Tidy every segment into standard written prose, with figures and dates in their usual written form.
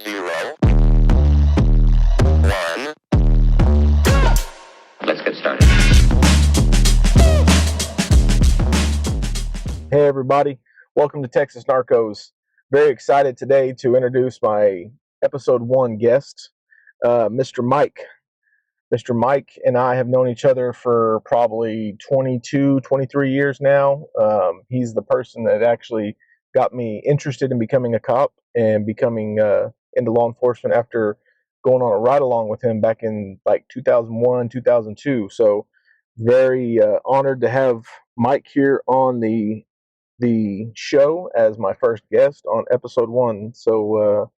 0, 1. Let's get started. Hey everybody, welcome to Texas Narcos. Very excited today to introduce my episode 1 guest, Mr. Mike. Mr. Mike and I have known each other for probably 22, 23 years now. He's the person that actually got me interested in becoming a cop and becoming into law enforcement after going on a ride along with him back in like 2001, 2002. So very honored to have Mike here on the show as my first guest on episode 1. So,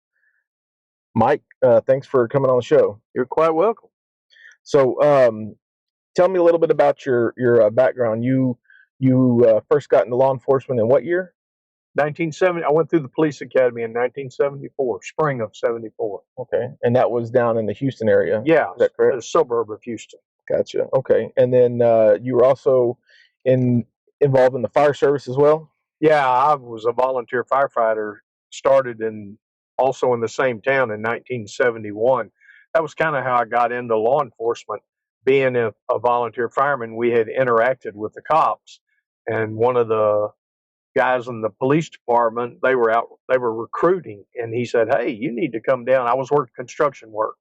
Mike, thanks for coming on the show. You're quite welcome. So, tell me a little bit about your background. You first got into law enforcement in what year? 1970. I went through the police academy in 1974, spring of 74. Okay, and that was down in the Houston area. Yeah, is that correct? a suburb of Houston. Gotcha. Okay, and then you were also involved in the fire service as well. Yeah, I was a volunteer firefighter. Started also in the same town in 1971. That was kind of how I got into law enforcement. Being a volunteer fireman, we had interacted with the cops, and one of the guys in the police department, they were recruiting, and he said, "Hey, you need to come down." I was working construction work,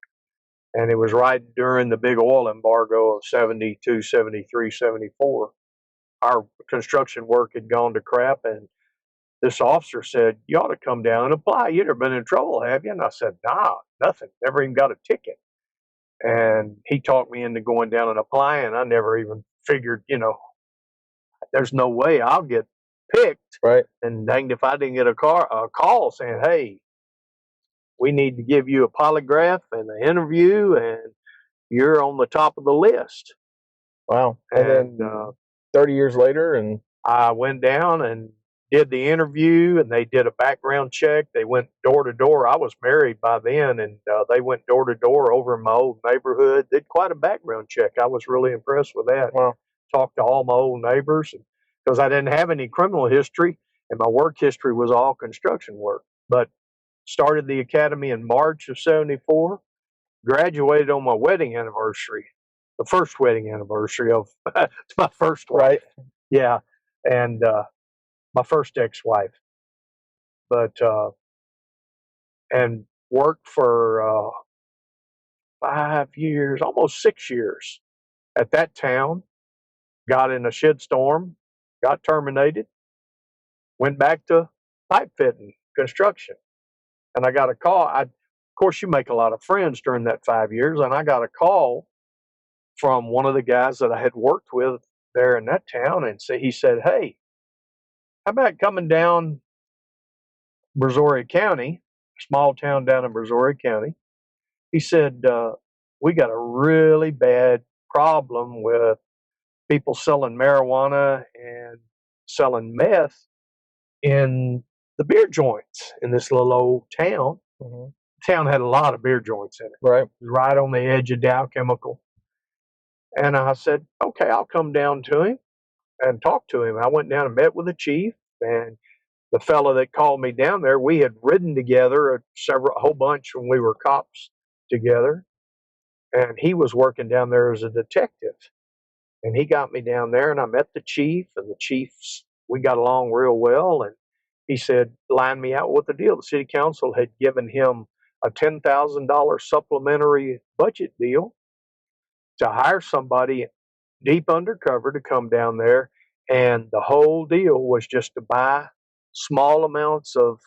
and it was right during the big oil embargo of 72, 73, 74. Our construction work had gone to crap, and this officer said, "You ought to come down and apply. You've never been in trouble, have you?" And I said, "Nah, nothing. Never even got a ticket." And he talked me into going down and applying. I never even figured, there's no way I'll get picked. Right. And danged if I didn't get a call saying, "Hey, we need to give you a polygraph and an interview, and you're on the top of the list." Wow. And then 30 years later, and I went down and did the interview, and they did a background check. They went door to door. I was married by then, and they went door to door over in my old neighborhood. Did quite a background check. I was really impressed with that. wow. Talked to all my old neighbors because I didn't have any criminal history, and my work history was all construction work. But started the academy in March of 74, graduated on my wedding anniversary, the first wedding anniversary of my first wife. Right. Yeah, and my first ex-wife. But and worked for 5 years, almost 6 years at that town. Got in a shitstorm, got terminated, went back to pipe fitting, construction. And I got a call. Of course, you make a lot of friends during that 5 years, and I got a call from one of the guys that I had worked with there in that town, and he said, "Hey, how about coming down Brazoria County, a small town down in Brazoria County?" He said, "We got a really bad problem with people selling marijuana and selling meth in the beer joints in this little old town." Mm-hmm. The town had a lot of beer joints in it. Right. It was right on the edge of Dow Chemical. And I said, "Okay, I'll come down to him and talk to him." I went down and met with the chief, and the fellow that called me down there, we had ridden together a whole bunch when we were cops together. And he was working down there as a detective. And he got me down there, and I met the chief, and we got along real well. And he said, line me out with the deal. The city council had given him a $10,000 supplementary budget deal to hire somebody deep undercover to come down there. And the whole deal was just to buy small amounts of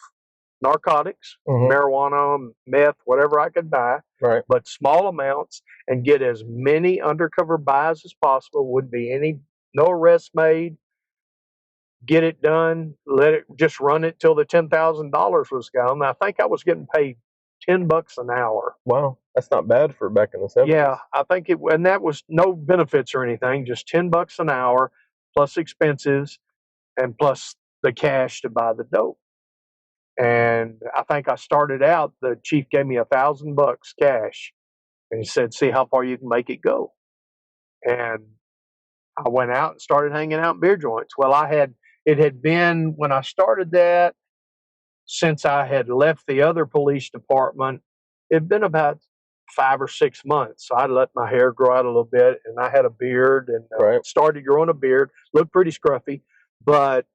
narcotics, marijuana, meth, whatever I could buy, right, but small amounts, and get as many undercover buys as possible. Wouldn't be no arrests made. Get it done. Just run it till the $10,000 was gone. I think I was getting paid $10 an hour. Wow, that's not bad for back in the 70s. Yeah, I think and that was no benefits or anything, just $10 an hour plus expenses and plus the cash to buy the dope. And I think I started out, the chief gave me $1,000 cash, and he said, "See how far you can make it go." And I went out and started hanging out in beer joints. Well, it had been, when I started that, since I had left the other police department, it'd been about 5 or 6 months. So I let my hair grow out a little bit, and I had a beard, and started growing a beard. Looked pretty scruffy, but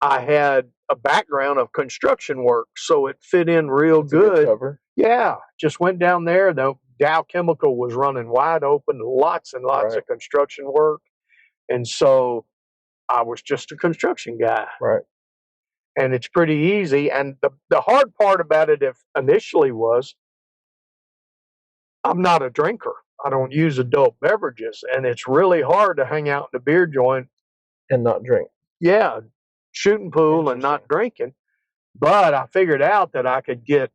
I had a background of construction work, so it fit in real good. Yeah, just went down there. The Dow Chemical was running wide open, lots and lots of construction work, and so I was just a construction guy. Right. And it's pretty easy. And the hard part about it initially was I'm not a drinker. I don't use adult beverages, and it's really hard to hang out in a beer joint and not drink. Yeah, shooting pool and not drinking. But I figured out that I could get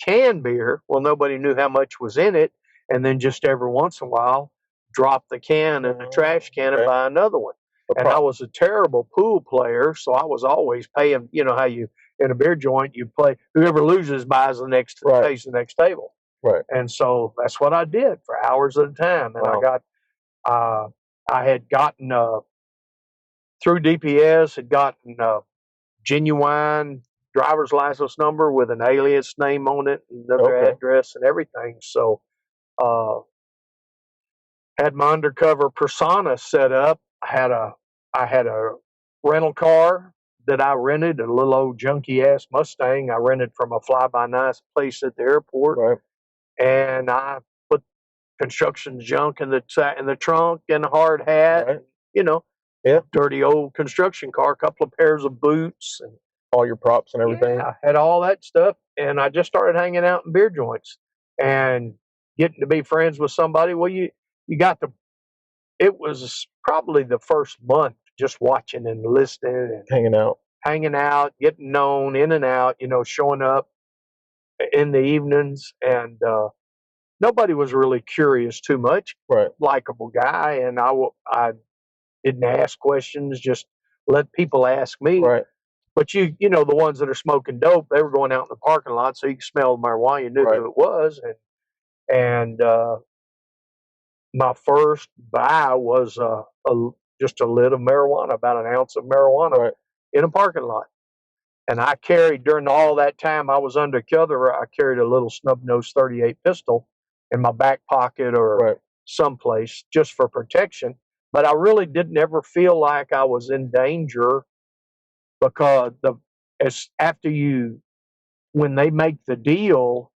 canned beer. Well, nobody knew how much was in it, and then just every once in a while, drop the can in the trash can and buy another one. And I was a terrible pool player, so I was always paying. You know how you in a beer joint you play. Whoever loses buys the next pays the next table. Right. And so that's what I did for hours at a time. And I had gotten through DPS, had gotten a genuine driver's license number with an alias name on it, another address and everything. So had my undercover persona set up. I had a rental car that I rented, a little old junky ass Mustang I rented from a fly-by-night place at the airport. Right. And I put construction junk in the trunk and a hard hat, dirty old construction car, a couple of pairs of boots, and all your props and everything. I had all that stuff, and I just started hanging out in beer joints and getting to be friends with somebody. Well, you got to. It was probably the first month just watching and listening and hanging out, getting known in and out. Showing up in the evenings, and nobody was really curious too much. Right. Likable guy, and I didn't ask questions, just let people ask me. Right. But the ones that are smoking dope, they were going out in the parking lot, so you could smell the marijuana, you knew who it was. And my first buy was just a lid of marijuana, about an ounce of marijuana in a parking lot. And I carried, during all that time I was undercover, I carried a little snub-nosed .38 pistol in my back pocket or someplace just for protection. But I really didn't ever feel like I was in danger, because when they make the deal,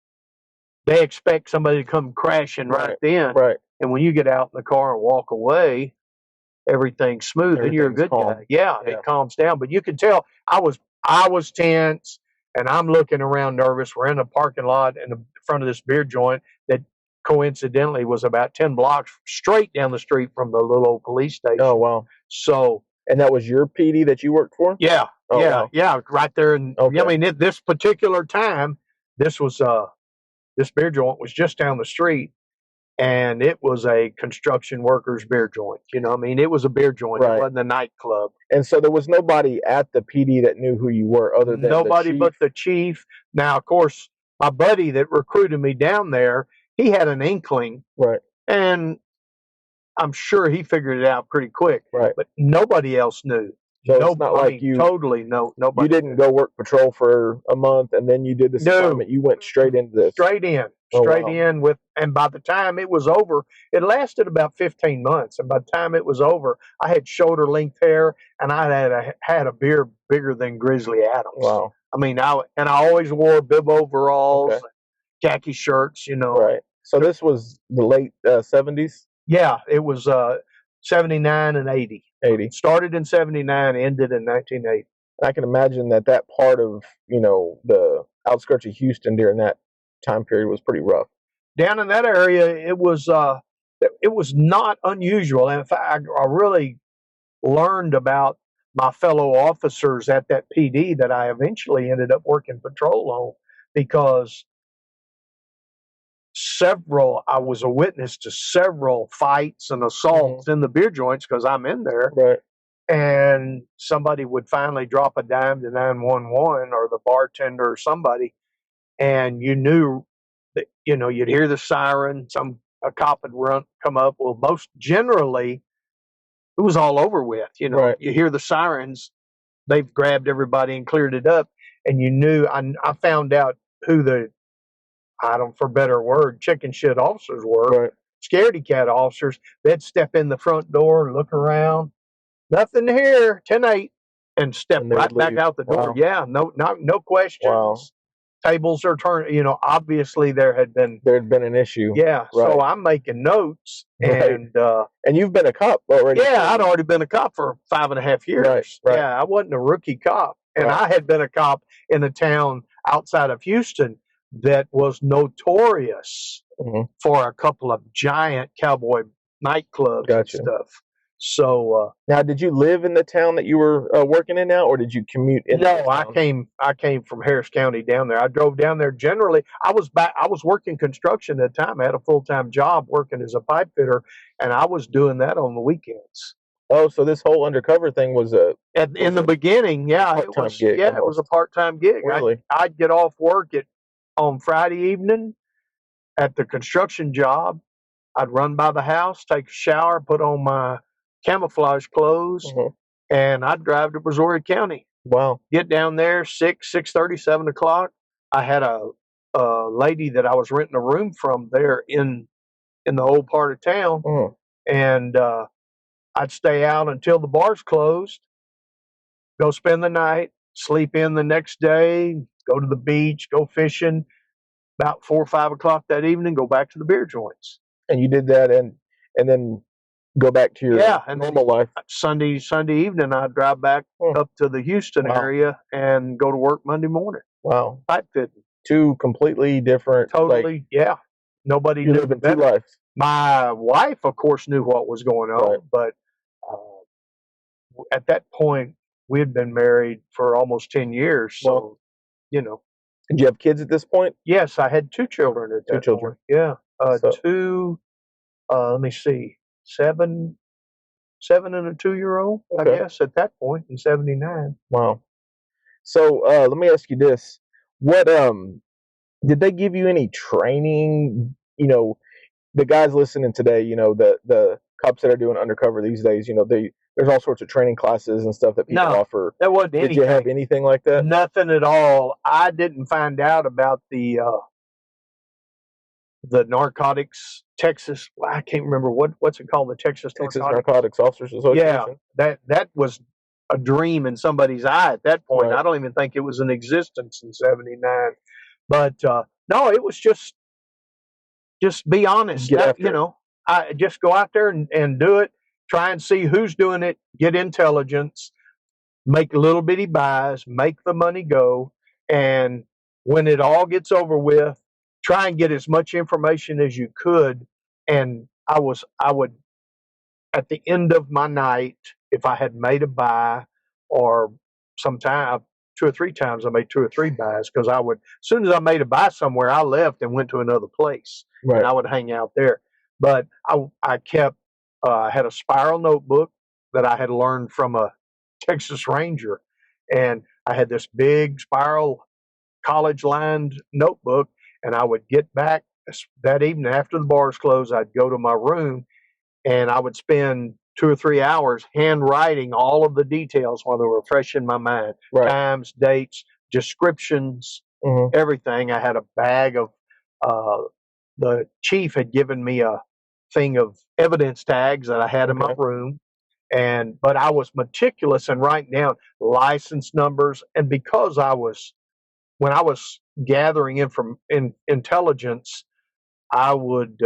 they expect somebody to come crashing right then. Right. And when you get out in the car and walk away, everything's smooth, and you're a good guy. Yeah, it calms down. But you can tell I was tense, and I'm looking around nervous. We're in a parking lot in the front of this beer joint that coincidentally was about 10 blocks straight down the street from the little old police station. Oh, wow. So, and that was your PD that you worked for? Yeah. Oh, yeah. Wow. Yeah. Right there. And I mean, at this particular time, this beer joint was just down the street, and it was a construction workers beer joint. I mean, it was a beer joint. It wasn't a nightclub. And so there was nobody at the PD that knew who you were other than nobody but the chief. Now, of course, my buddy that recruited me down there, he had an inkling. Right. And I'm sure he figured it out pretty quick. Right. But nobody else knew. So it's not like nobody. You didn't go work patrol for a month and then you did this assignment. You went straight into this. Straight in with, and by the time it was over, it lasted about 15 months. And by the time it was over, I had shoulder length hair, and I had a beard bigger than Grizzly Adams. Wow. I mean, I always wore bib overalls, khaki shirts, Right. So this was the late 70s? Yeah, it was 79 and 80. 80. Started in 79, ended in 1980. And I can imagine that part of, the outskirts of Houston during that time period was pretty rough. Down in that area, it was not unusual. In fact, I really learned about my fellow officers at that PD that I eventually ended up working patrol on, because I was a witness to several fights and assaults in the beer joints, because I'm in there. Right. And somebody would finally drop a dime to 911 or the bartender or somebody, and you knew that, you'd hear the siren, a cop would come up. Well, most generally, it was all over with. You hear the sirens, they've grabbed everybody and cleared it up. and you knew. I found out who the, I don't, for better word, chicken shit officers were. Right. Scaredy cat officers. They'd step in the front door, look around, nothing here, 10-8, and step And they right would back leave. out the door. Wow. Yeah, no questions. Wow. Tables are turned. Obviously there had been. There had been an issue. Yeah, Right. so I'm making notes, Right. and And you've been a cop already. yeah, I'd already been a cop for 5.5 years. Right. Yeah, I wasn't a rookie cop, and Right. I had been a cop in a town outside of Houston that was notorious Mhm. for a couple of giant cowboy nightclubs Gotcha. and stuff. So Now, did you live in the town that you were working in now, or did you commute in? no, I came from Harris County down there. I drove down there. Generally, I was working construction at the time. I had a full-time job working as a pipe fitter, and I was doing that on the weekends. Oh, so this whole undercover thing was In the beginning, yeah, it part-time was. gig Yeah, it was a almost. part-time gig. Really? I'd get off work on Friday evening at the construction job. I'd run by the house, take a shower, put on my camouflage clothes, Mhm. and I'd drive to Brazoria County. Wow. Get down there 6:30, 7 o'clock. I had a lady that I was renting a room from there in the old part of town, Mhm. and I'd stay out until the bars closed, go spend the night, sleep in the next day, go to the beach, go fishing. About 4 or 5 o'clock that evening, go back to the beer joints. And you did that, and then go back to your And normal then life. Sunday evening, I'd drive back up to the Houston Wow. area and go to work Monday morning. Wow. Pipe fitting. Two completely different. Totally, yeah. Nobody You knew live in two better. lives. My wife, of course, knew what was going on, Right. but at that point, we had been married for almost 10 years. So, Well, you know, did you have kids at this point? yes, I had 2 children at that children. point. Yeah. So- Two, let me see, seven and a 2-year-old, I Okay. guess, at that point in 79. Wow. So let me ask you this: what did they give you any training? The guys listening today, the cops that are doing undercover these days, there's all sorts of training classes and stuff that people No, offer. there wasn't Did you have anything like that? Nothing at all. I didn't find out about the narcotics Texas. Well, I can't remember what's it called. The Texas Narcotics Officers Association. Yeah, that was a dream in somebody's eye at that point. Right. I don't even think it was in existence in 79. But no, it was just be honest. Get after it. I just go out there and do it. Try and see who's doing it. Get intelligence. Make little bitty buys. Make the money go. And when it all gets over with, try and get as much information as you could. And I would, at the end of my night, if I had made a buy, or sometime 2 or 3 times I made 2 or 3 buys, because as soon as I made a buy somewhere, I left and went to another place. Right. And I would hang out there. But I kept, I had a spiral notebook that I had learned from a Texas Ranger. And I had this big spiral college lined notebook, and I would get back that evening after the bars closed. I'd go to my room and I would spend 2 or 3 hours handwriting all of the details while they were fresh in my mind. Right. Times, dates, descriptions, Mhm. everything. I had a bag of, the chief had given me a thing of evidence tags that I had in my room. But I was meticulous in writing down license numbers. And because when I was gathering intelligence, I would,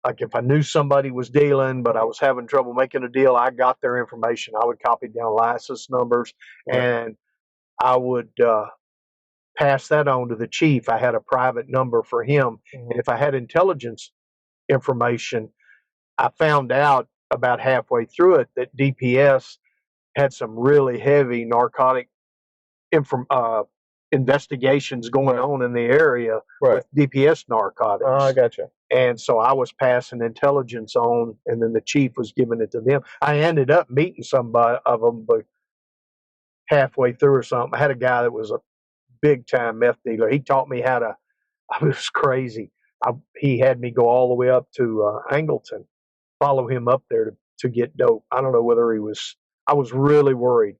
like if I knew somebody was dealing, but I was having trouble making a deal, I got their information. I would copy down license numbers, Right. and I would pass that on to the chief. I had a private number for him. Mhm. And if I had intelligence information, I found out about halfway through it that DPS had some really heavy narcotic investigations going on in the area with DPS narcotics. Oh, I gotcha. And so I was passing intelligence on, and then the chief was giving it to them. I ended up meeting somebody of them, but halfway through or something, I had a guy that was a big time meth dealer. He taught me how to. It was crazy. He had me go all the way up to Angleton, follow him up there to get dope. I don't know whether he was I was really worried.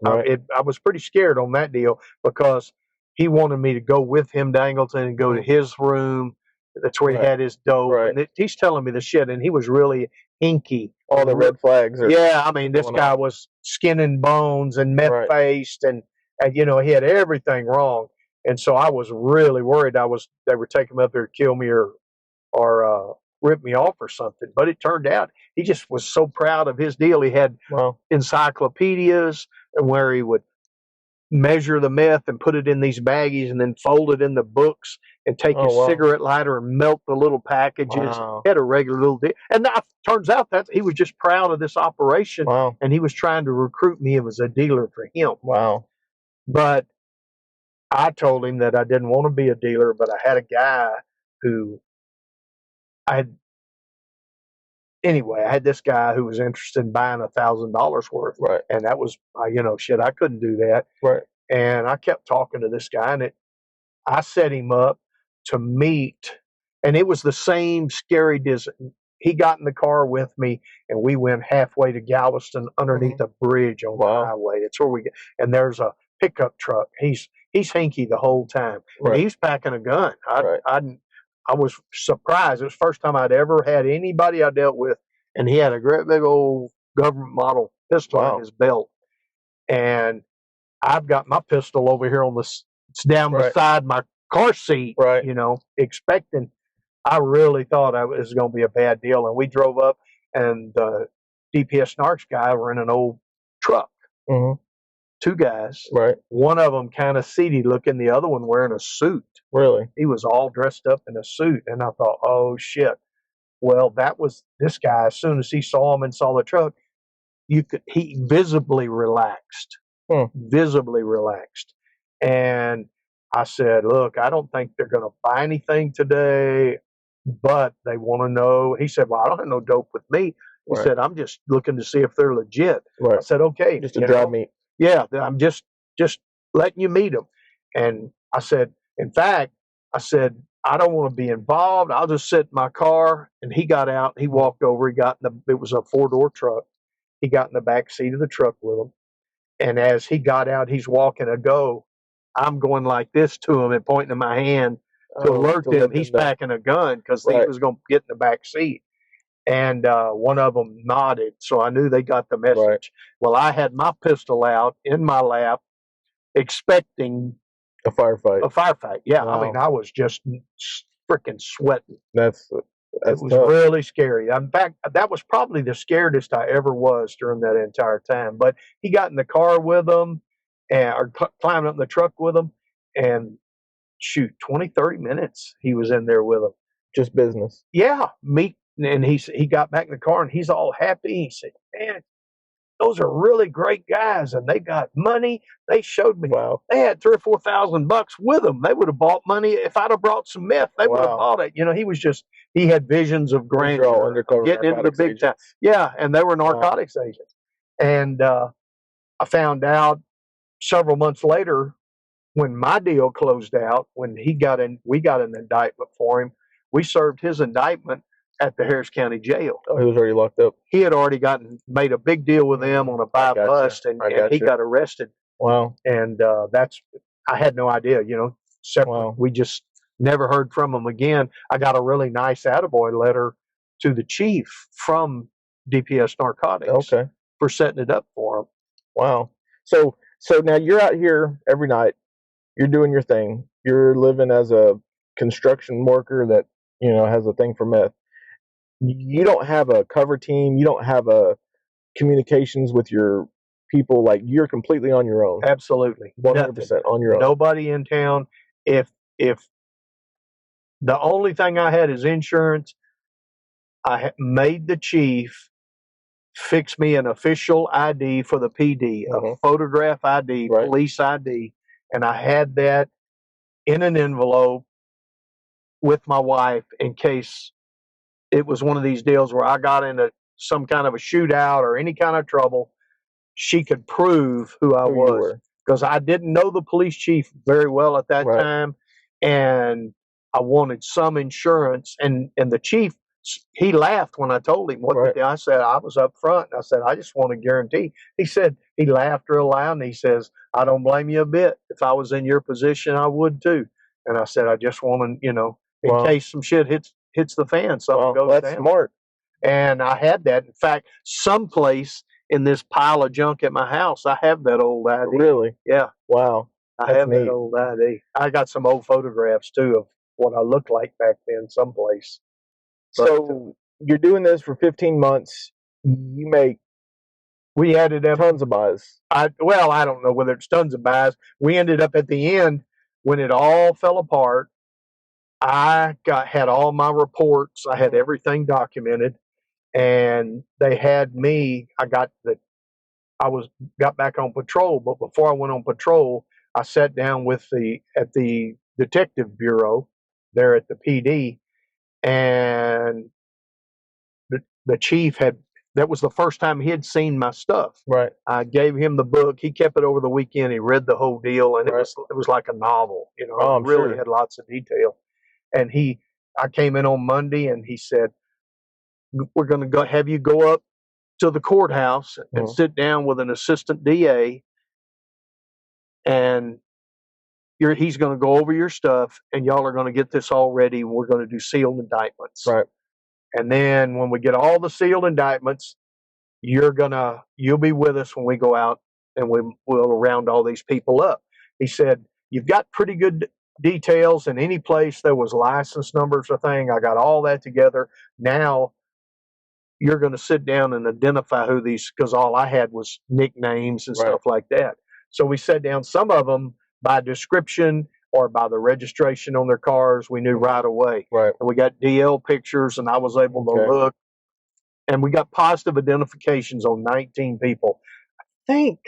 Right. I was pretty scared on that deal because he wanted me to go with him to Angleton and go to his room. That's where he Right. had his dope, Right. and he's telling me the shit, and he was really hinky. All the red flags are Yeah, I mean, this going guy off. was skin and bones and meth Right. faced, and you know he had everything wrong, and so I was really worried. They were taking him up there to kill me or rip me off or something. But it turned out he just was so proud of his deal. He had Wow. encyclopedias and where he would measure the meth and put it in these baggies and then fold it in the books and take his wow. cigarette lighter and melt the little packages. Wow. He had a regular little deal. And now turns out that he was just proud of this operation Wow. and he was trying to recruit me as a dealer for him. Wow. But I told him that I didn't want to be a dealer, but I had a guy who I had anyway, I had this guy who was interested in buying $1,000 worth. Right. And that was, shit, I couldn't do that. Right. And I kept talking to this guy, and I set him up to meet, and it was the same scary distance. He got in the car with me, and we went halfway to Galveston underneath a bridge on the highway. It's where we get, and there's a pickup truck. He's hinky the whole time. Right. And he's packing a gun. I was surprised. It was the first time I'd ever had anybody I dealt with, and he had a great big old government model pistol in his belt. And I've got my pistol over here it's down beside my car seat, expecting. I really thought it was going to be a bad deal. And we drove up, and the DPS Narcs guy were in an old truck. Mm-hmm. Two guys. Right. One of them kind of seedy looking, the other one wearing a suit. Really? He was all dressed up in a suit. And I thought, oh, shit. Well, that was this guy. As soon as he saw him and saw the truck, he visibly relaxed. Visibly relaxed. And I said, look, I don't think they're going to buy anything today, but they want to know. He said, well, I don't have no dope with me. He said, I'm just looking to see if they're legit. I said, okay. Just to drive me. Yeah, I'm just letting you meet them. And I said, in fact, I don't want to be involved. I'll just sit in my car. And he got out. He walked over. It was a 4-door truck. He got in the back seat of the truck with him. And as he got out, he's walking a go. I'm going like this to him and pointing to my hand to alert them he's packing a gun because he was going to get in the back seat. And one of them nodded, so I knew they got the message. Right. Well, I had my pistol out in my lap, expecting a firefight. Yeah, wow. I mean, I was just freaking sweating. That's it was tough. Really scary. In fact, that was probably the scariest I ever was during that entire time. But he got in the car with them or climbed up in the truck with them, and 20, 30 minutes he was in there with them. Just business. Yeah, and he got back in the car and he's all happy. He said, man, those are really great guys and they got money. They showed me. Wow. They had $3,000 or $4,000 with them. They would have bought money. If I'd have brought some meth, they would have bought it. He had visions of grandeur, undercover getting into the big time. Yeah, and they were narcotics agents. And I found out several months later when my deal closed out, when we got an indictment for him. We served his indictment at the Harris County Jail. Oh, he was already locked up. He had already made a big deal with them on a buy bust, and he got arrested. Wow. And I had no idea, we just never heard from him again. I got a really nice attaboy letter to the chief from DPS Narcotics for setting it up for him. Wow. So now you're out here every night. You're doing your thing. You're living as a construction worker that, has a thing for meth. You don't have a cover team. You don't have a communications with your people. Like, you're completely on your own. Absolutely. 100% on your own. Nobody in town. If the only thing I had is insurance, I made the chief fix me an official ID for the PD, a photograph ID, police ID, and I had that in an envelope with my wife in case it was one of these deals where I got into some kind of a shootout or any kind of trouble. She could prove who I was, because I didn't know the police chief very well at that time, and I wanted some insurance. And the chief he laughed when I told him what Right. I said. I was up front. And I said, I just want to guarantee. He said, he laughed real loud and he says, I don't blame you a bit. If I was in your position, I would too. And I said, I just want to, in case some shit hits the fan, something goes that's down. smart. And I had that. In fact, someplace in this pile of junk at my house, I have that old ID. Really? Yeah. Wow. I That's have neat. that old ID. I got some old photographs too of what I looked like back then someplace. So you're doing this for 15 months. You make we ended up tons of buys. I don't know whether it's tons of buys. We ended up at the end when it all fell apart. I had all my reports. I had everything documented, and they had me. Got back on patrol, but before I went on patrol, I sat down at the detective bureau there at the PD, and the chief that was the first time he had seen my stuff. Right. I gave him the book. He kept it over the weekend. He read the whole deal, and Right. it was like a novel. It I'm really sure. had lots of detail. And I came in on Monday, and he said, "We're going to have you go up to the courthouse and sit down with an assistant DA, and he's going to go over your stuff, and y'all are going to get this all ready. And we're going to do sealed indictments. Right. And then when we get all the sealed indictments, you'll be with us when we go out and we'll round all these people up." He said, "You've got pretty good details in any place there was license numbers or thing. I got all that together. Now you're going to sit down and identify who these," because all I had was nicknames and stuff like that. So we sat down, some of them by description or by the registration on their cars, we knew right away. Right. And we got DL pictures, and I was able to look. And we got positive identifications on 19 people. I think,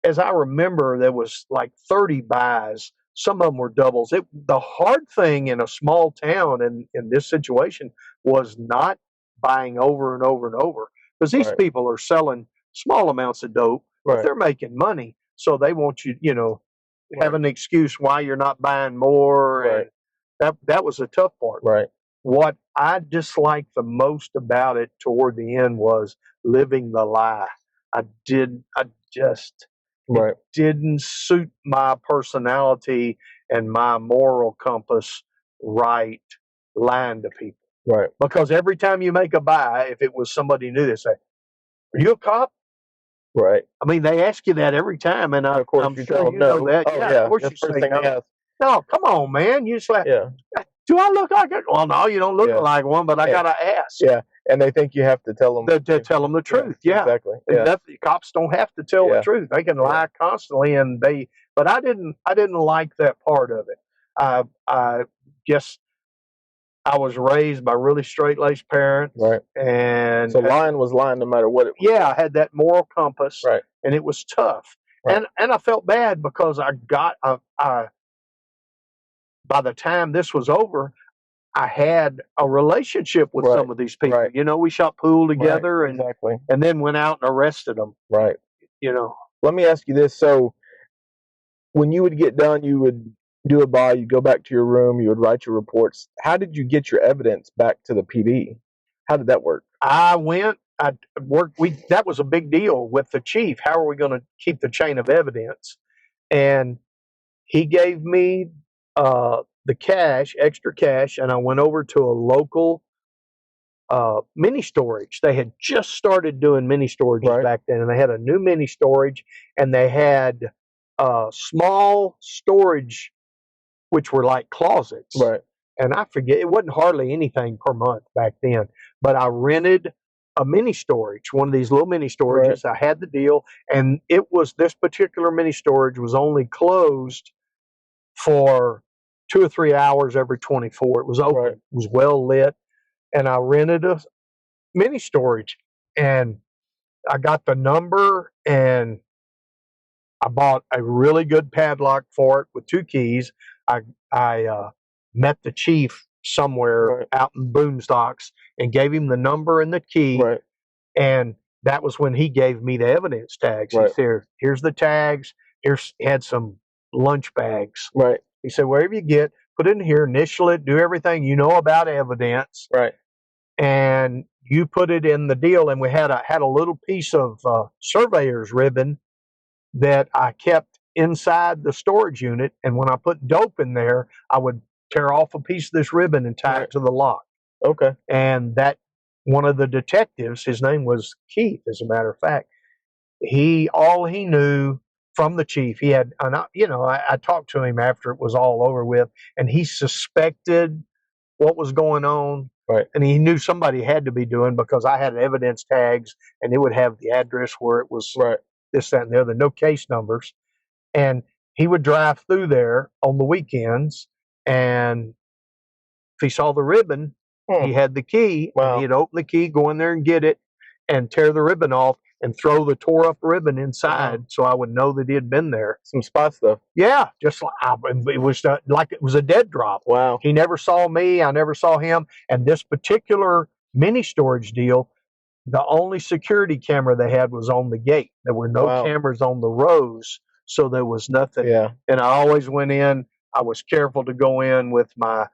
as I remember, there was like 30 buys. Some of them were doubles. The hard thing in a small town in this situation was not buying over and over and over, because these people are selling small amounts of dope, but they're making money. So they want you, have an excuse why you're not buying more. Right. And that was a tough part. Right. What I disliked the most about it toward the end was living the lie. It didn't suit my personality and my moral compass right, lying to people. Right. Because every time you make a buy, if it was somebody new, they say, "Are you a cop?" Right. I mean, they ask you that every time, and of course I'm you sure tell you them know no. that. Oh, Of course that's you the first say thing I no. ask. No, come on, man. You just like, do I look like it? Well, no, you don't look like one, but I gotta ask. Yeah, and they think you have to tell them to tell them the truth. Yeah, exactly. Cops don't have to tell the truth. They can lie constantly, but I didn't like that part of it. I guess I was raised by really straight-laced parents, and so lying was lying no matter what it was. Yeah, I had that moral compass, and it was tough. And I felt bad because by the time this was over, I had a relationship with some of these people. We shot pool together, and then went out and arrested them. Right. Let me ask you this: so when you would get done, you would do a buy, you go back to your room, you would write your reports. How did you get your evidence back to the PD? How did that work? I worked. That was a big deal with the chief. How are we going to keep the chain of evidence? And he gave me the cash, extra cash, and I went over to a local mini storage. They had just started doing mini storages back then, and they had a new mini storage, and they had small storage, which were like closets. And I forget, it wasn't hardly anything per month back then, but I rented a mini storage, one of these little mini storages. I had the deal, and this particular mini storage was only closed for 2 or 3 hours every 24. It was open. It was well lit. And I rented a mini storage, and I got the number, and I bought a really good padlock for it with 2 keys. I met the chief somewhere out in Boondocks and gave him the number and the key. And that was when he gave me the evidence tags. He said, "Here's the tags. Had some lunch bags." He said, "Wherever you get, put it in here, initial it, do everything you know about evidence." and you put it in the deal, and we had a little piece of surveyor's ribbon that I kept inside the storage unit, and when I put dope in there, I would tear off a piece of this ribbon and tie it to the lock. Okay. And that one of the detectives, his name was Keith, as a matter of fact, all he knew from the chief, he had, and I talked to him after it was all over with, and he suspected what was going on. Right. And he knew somebody had to be doing, because I had evidence tags and it would have the address where it was, Right. this, that, and the other, no case numbers. And he would drive through there on the weekends, and if he saw the ribbon, he had the key, Wow. and he'd open the key, go in there and get it, and tear the ribbon off and throw the tore up ribbon inside, so I would know that he had been there. Some spot stuff. Yeah, just like it was like it was a dead drop. Wow. He never saw me, I never saw him. And this particular mini storage deal, the only security camera they had was on the gate. There were no cameras on the rows, so there was nothing. Yeah. And I always went in. I was careful to go in with my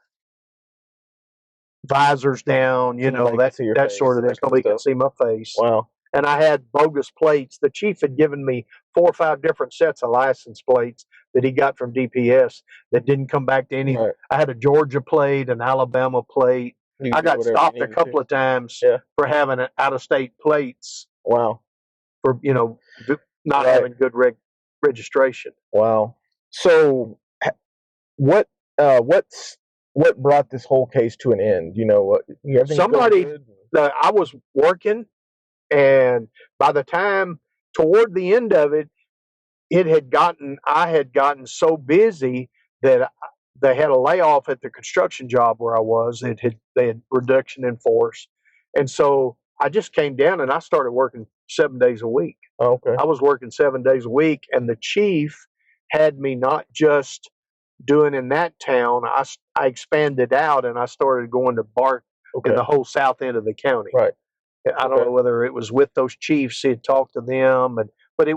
visors down, that sort of thing. Nobody could see my face. Wow. And I had bogus plates. The chief had given me 4 or 5 different sets of license plates that he got from DPS that didn't come back to any. Right. I had a Georgia plate, an Alabama plate. I got stopped a couple of times for having out-of-state plates. Wow. For not having good registration. Wow. So, what brought this whole case to an end? I was working, and by the time toward the end of it, I had gotten so busy that they had a layoff at the construction job where I was. They had reduction in force, and so I just came down and I started working 7 days a week. Oh, okay. I was working 7 days a week, and the chief had me not just doing in that town. I expanded out, and I started going to BART in the whole south end of the county. Right. I don't know whether it was with those chiefs. He had talked to them, but I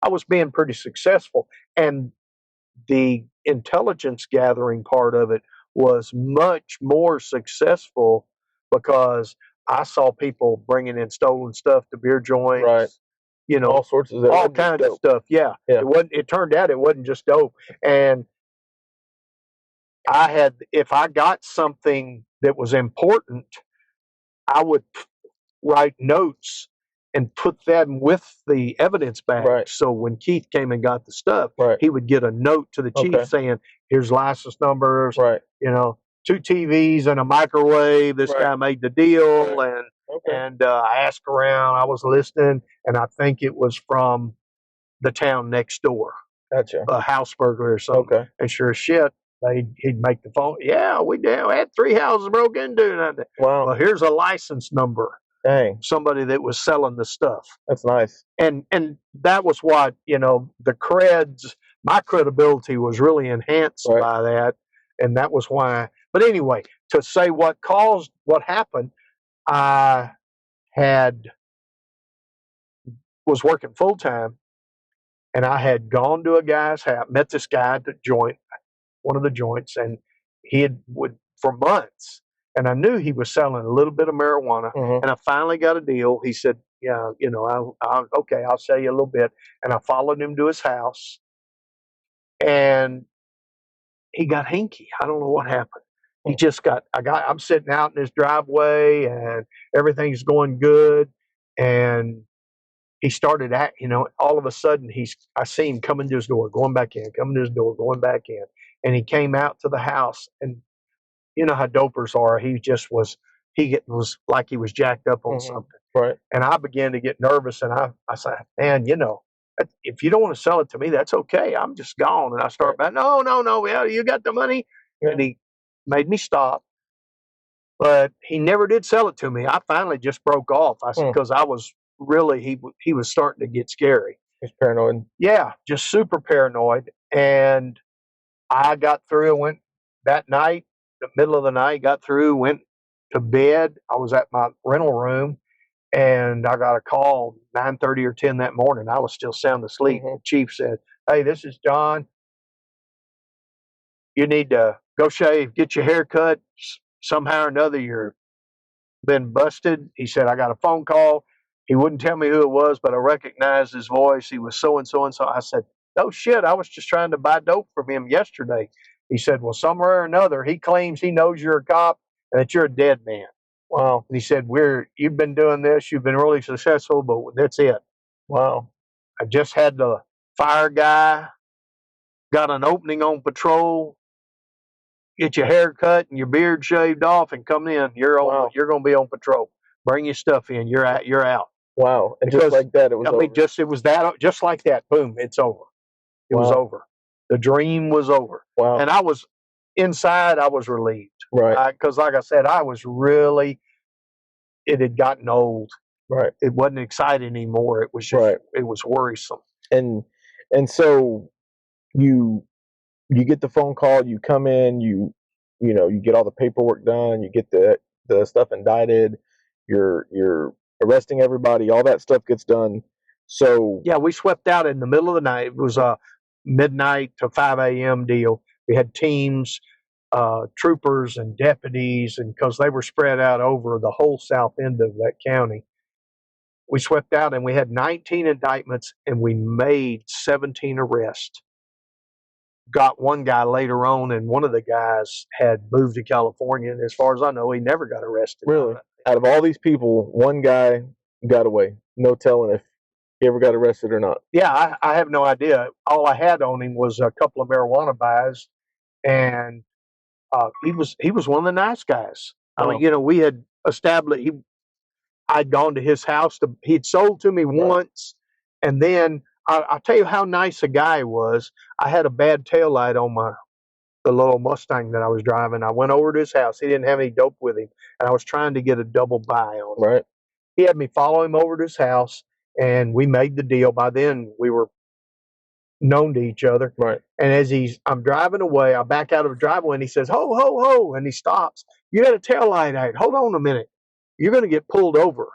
was being pretty successful, and the intelligence gathering part of it was much more successful because I saw people bringing in stolen stuff to beer joints. Right. All sorts of all kinds of stuff. Yeah. It turned out it wasn't just dope, and if I got something that was important, I would write notes and put them with the evidence bag. Right. So when Keith came and got the stuff, right. he would get a note to the chief saying, "Here's license numbers, right. 2 TVs and a microwave. This guy made the deal." Right. And I asked around, I was listening, and I think it was from the town next door. Gotcha. A house burglar or something. Okay. And sure as shit, he'd make the phone. Yeah, we had 3 houses broke into. Wow. Well, here's a license number. Dang. Somebody that was selling the stuff. That's nice. And that was what, my credibility was really enhanced by that. And that was why. But anyway, to say what caused what happened, I was working full time, and I had gone to a guy's house, met this guy at the joint, one of the joints, and he would for months, and I knew he was selling a little bit of marijuana, and I finally got a deal. He said, "Yeah, I'll sell you a little bit," and I followed him to his house, and he got hinky. I don't know what happened. He just I'm sitting out in his driveway, and everything's going good, and he started all of a sudden I see him coming to his door, going back in, coming to his door, going back in. And he came out to the house, and you know how dopers are. He was like he was jacked up on something. Right. And I began to get nervous, and I said, "Man, if you don't want to sell it to me, that's okay. I'm just gone." And I start back, no, yeah, you got the money. Yeah. And he made me stop. But he never did sell it to me. I finally just broke off. I said, because I was really, he was starting to get scary. He's paranoid. Yeah, just super paranoid. And I got through, went that night, the middle of the night, got through, went to bed. I was at my rental room, and I got a call 9:30 or 10 that morning. I was still sound asleep. The chief said, "Hey, this is John. You need to go shave, get your hair cut. Somehow or another, been busted. He said, I got a phone call. He wouldn't tell me who it was, but I recognized his voice. He was so and so and so. I said, no shit, I was just trying to buy dope from him yesterday. He said, well, somewhere or another, he claims he knows you're a cop and that you're a dead man. Wow. And he said, you've been doing this, you've been really successful, but that's it. Wow. I just had the fire guy, got an opening on patrol, get your hair cut and your beard shaved off and come in. You're Wow. going to be on patrol. Bring your stuff in. You're out. Wow. And Because, just like that, it was over. it was that, just like that. Boom, it's over. It was over. The dream was over. Wow. And I was inside, I was relieved. Right. Because like I said, it had gotten old. Right. It wasn't exciting anymore. It was just, it was worrisome. And so you get the phone call, you come in, you get all the paperwork done, you get the stuff indicted, you're arresting everybody, all that stuff gets done. So yeah, we swept out in the middle of the night. It was a midnight to 5 a.m. deal. We had teams, troopers and deputies, and because they were spread out over the whole south end of that county. We swept out and we had 19 indictments and we made 17 arrests. Got one guy later on, and one of the guys had moved to California, and as far as I know, he never got arrested. Really? Out of all these people, one guy got away. No telling if he ever got arrested or not. Yeah, I have no idea. All I had on him was a couple of marijuana buys, and he was one of the nice guys. I mean, we had established. I'd gone to his house. He'd sold to me once, and then I'll tell you how nice a guy he was. I had a bad taillight on the little Mustang that I was driving. I went over to his house. He didn't have any dope with him, and I was trying to get a double buy on him. Right. He had me follow him over to his house, and we made the deal. By then, we were known to each other. Right. And as I'm driving away, I back out of the driveway, and he says, "Ho, ho, ho!" And he stops. You had a taillight out. Hold on a minute. You're going to get pulled over.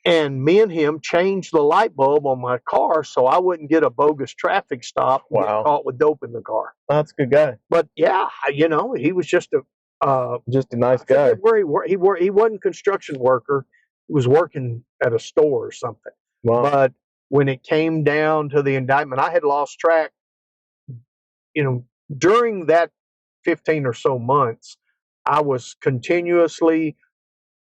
And me and him changed the light bulb on my car so I wouldn't get a bogus traffic stop and get caught with dope in the car. That's a good guy. But yeah, he was just a nice guy. Where he wasn't a construction worker. He was working at a store or something. Wow. But when it came down to the indictment, I had lost track. During that 15 or so months, I was continuously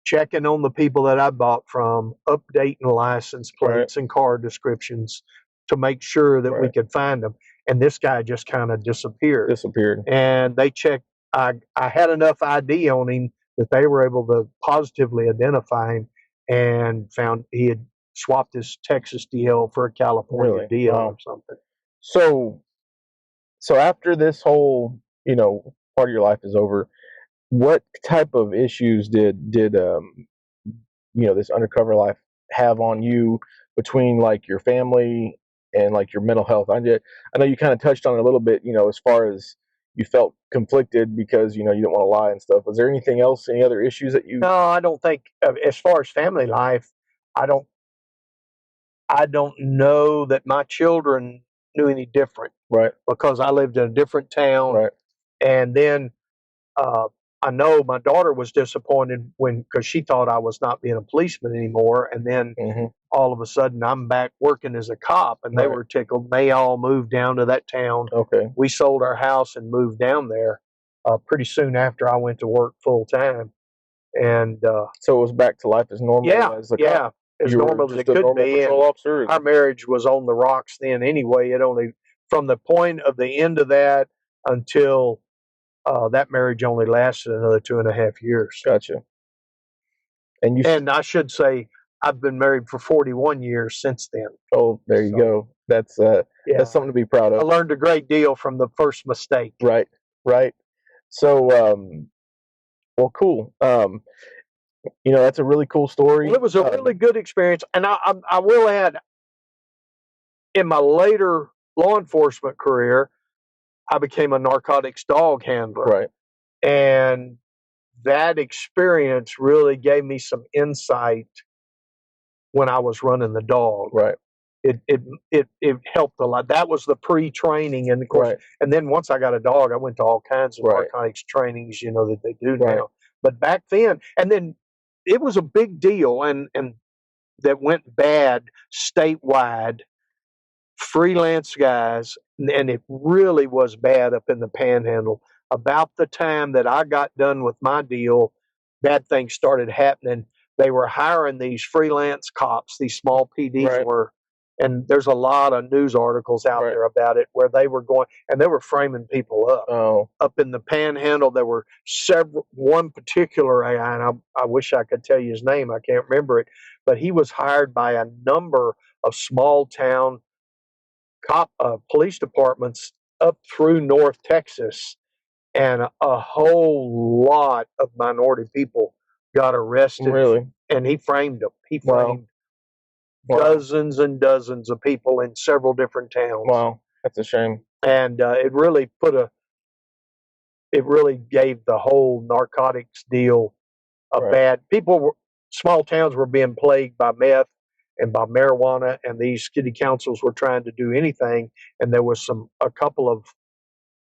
checking on the people that I bought from, updating license plates and car descriptions to make sure that we could find them. And this guy just kind of disappeared. And they checked. I had enough ID on him that they were able to positively identify him and found he had swapped his Texas DL for a California DL or something. So after this whole, part of your life is over, what type of issues did this undercover life have on you between like your family and like your mental health? I know you kind of touched on it a little bit, as far as you felt conflicted because you didn't want to lie and stuff. Was there anything else, any other issues that you? No, I don't think. As far as family life, I don't know that my children knew any different. Right. Because I lived in a different town. Right. And then I know my daughter was disappointed because she thought I was not being a policeman anymore. And then all of a sudden I'm back working as a cop, and they were tickled. They all moved down to that town. Okay. We sold our house and moved down there pretty soon after I went to work full time. And so it was back to life as normal. As a cop. As normal as it could be. Officer. Our marriage was on the rocks then anyway. From the point of the end of that until that marriage only lasted another 2.5 years. Gotcha. And I should say I've been married for 41 years since then. Oh, there you go. That's something to be proud of. I learned a great deal from the first mistake. Right. So, well, cool. That's a really cool story. Well, it was a really good experience, and I will add, in my later law enforcement career, I became a narcotics dog handler. Right. And that experience really gave me some insight when I was running the dog. Right. It helped a lot. That was the pre-training, and of course, and then once I got a dog, I went to all kinds of narcotics trainings, that they do now. But back then, and then it was a big deal, and that went bad statewide. Freelance guys, and it really was bad up in the Panhandle. About the time that I got done with my deal, bad things started happening. They were hiring these freelance cops, these small PDs Right. were, and there's a lot of news articles out Right. there about it where they were going and they were framing people up. Oh, Up in the Panhandle, there were one particular guy, and I wish I could tell you his name. I can't remember it, but he was hired by a number of small town police departments up through North Texas, and a whole lot of minority people got arrested. really? And he framed them. He Wow. framed Wow. dozens and dozens of people in several different towns. Wow, that's a shame. And it really gave the whole narcotics deal a Right. bad. Small towns were being plagued by meth and by marijuana, and these city councils were trying to do anything. And there was a couple of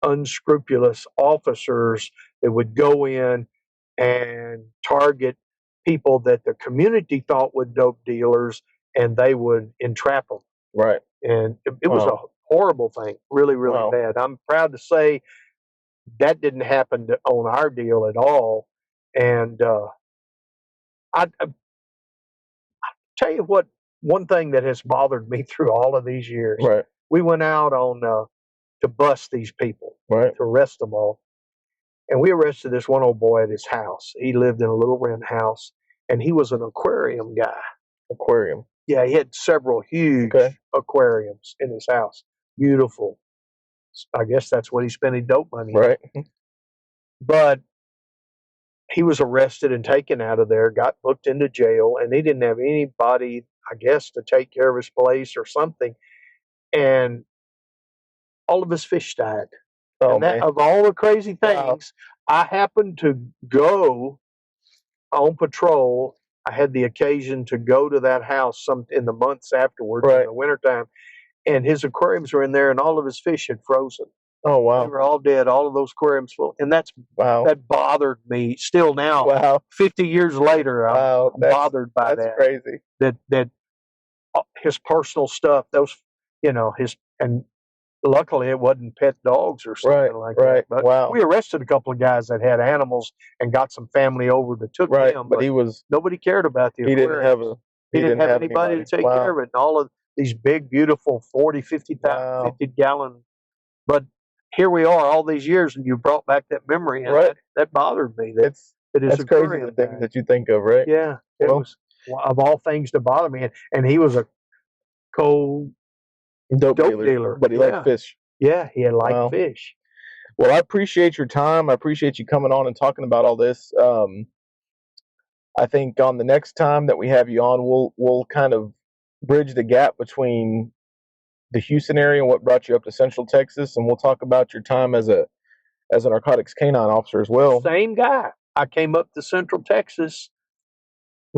unscrupulous officers that would go in and target people that the community thought were dope dealers, and they would entrap them. Right. And it was a horrible thing, really, really bad. I'm proud to say that didn't happen on our deal at all. And I tell you what, one thing that has bothered me through all of these years, Right. we went out on to bust these people, Right. to arrest them all. And we arrested this one old boy at his house. He lived in a little rent house, and he was an aquarium guy. Aquarium. Yeah, he had several huge aquariums in his house. Beautiful. I guess that's what he spent his dope money on. Right. But he was arrested and taken out of there, got booked into jail, and he didn't have anybody, I guess, to take care of his place or something. And all of his fish died. Oh, and that, man. of all the crazy things, I happened to go on patrol. I had the occasion to go to that house in the months afterwards in the wintertime, and his aquariums were in there, and all of his fish had frozen. Oh, wow. They were all dead, all of those aquariums full. And that bothered me still now. Wow. 50 years later, I'm bothered by that. That's crazy. That his personal stuff, and luckily it wasn't pet dogs or something like that. But we arrested a couple of guys that had animals and got some family over that took them. But nobody cared about the aquarium. He didn't have anybody to take care of it. And all of these big, beautiful 40, 50 gallon. But here we are all these years, and you brought back that memory, and that bothered me. That's crazy, the things that you think of, right? Yeah, it was of all things to bother me. And he was a cold dope dealer. But he liked fish. Yeah, he had liked fish. Well, I appreciate your time. I appreciate you coming on and talking about all this. I think on the next time that we have you on, we'll kind of bridge the gap between the Houston area and what brought you up to Central Texas, and we'll talk about your time as a narcotics canine officer as well. Same guy. I came up to Central Texas,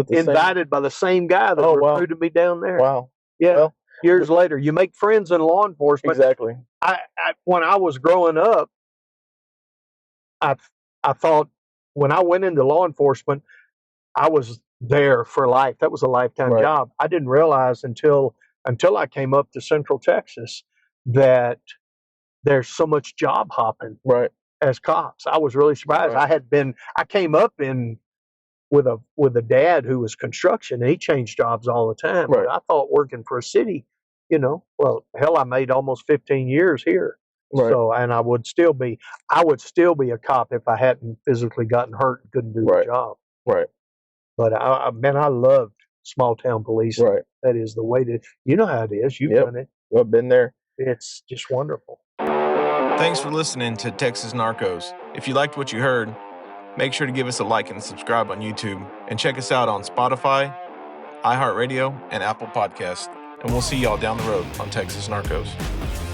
invited by the same guy that recruited me down there. Wow. Yeah. Well, years later, you make friends in law enforcement. Exactly. When I was growing up, I thought when I went into law enforcement, I was there for life. That was a lifetime job. I didn't realize until I came up to Central Texas that there's so much job hopping as cops. I was really surprised. I came up with a dad who was construction, and he changed jobs all the time. But I thought working for a city, well, hell, I made almost 15 years here. So, and I would still be a cop if I hadn't physically gotten hurt and couldn't do the job. Right. But I loved small town policing. Right. That is the way you know how it is. You've done it. I've been there. It's just wonderful. Thanks for listening to Texas Narcos. If you liked what you heard, make sure to give us a like and subscribe on YouTube, and check us out on Spotify, iHeartRadio, and Apple Podcasts. And we'll see y'all down the road on Texas Narcos.